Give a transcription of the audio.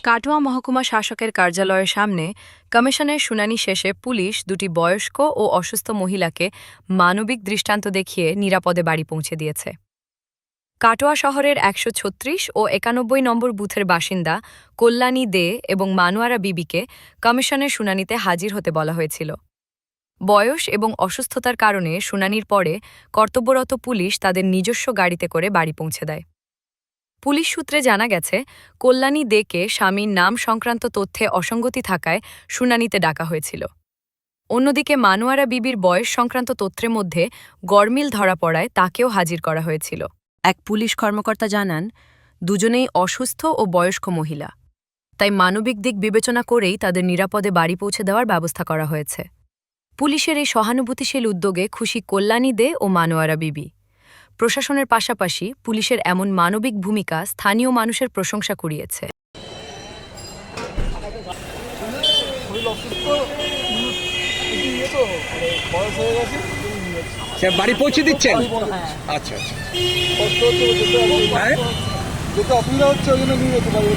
কাটোয়া মহকুমা শাসকের কার্যালয়ের সামনে কমিশনের শুনানি শেষে পুলিশ দুটি বয়স্ক ও অসুস্থ মহিলাকে মানবিক দৃষ্টান্ত দেখিয়ে নিরাপদে বাড়ি পৌঁছে দিয়েছে। কাটোয়া শহরের ১৩৬ ও ৯১ নম্বর বুথের বাসিন্দা কল্যাণী দে এবং মানুয়ারা বিবিকে কমিশনের শুনানিতে হাজির হতে বলা হয়েছিল। বয়স এবং অসুস্থতার কারণে শুনানির পরে কর্তব্যরত পুলিশ তাদের নিজস্ব গাড়িতে করে বাড়ি পৌঁছে দেয়। পুলিশ সূত্রে জানা গেছে, কল্যাণী দেকে স্বামীর নাম সংক্রান্ত তথ্যে অসঙ্গতি থাকায় শুনানিতে ডাকা হয়েছিল। অন্যদিকে মানুয়ারা বিবির বয়স সংক্রান্ত তথ্যের মধ্যে গরমিল ধরা পড়ায় তাকেও হাজির করা হয়েছিল। এক পুলিশ কর্মকর্তা জানান, দুজনেই অসুস্থ ও বয়স্ক মহিলা, তাই মানবিক দিক বিবেচনা করেই তাদের নিরাপদে বাড়ি পৌঁছে দেওয়ার ব্যবস্থা করা হয়েছে। পুলিশের এই সহানুভূতিশীল উদ্যোগে খুশি কল্যাণী দে ও মানুয়ারা বিবি। প্রশাসনের পাশাপাশি পুলিশের এমন মানবিক ভূমিকা স্থানীয় মানুষের প্রশংসা কুড়িয়েছে। বাড়ি পৌঁছে দিচ্ছেন? আচ্ছা আচ্ছা, যেটা অসুবিধা হচ্ছে ওই জন্য নিয়ে যেতে পারি।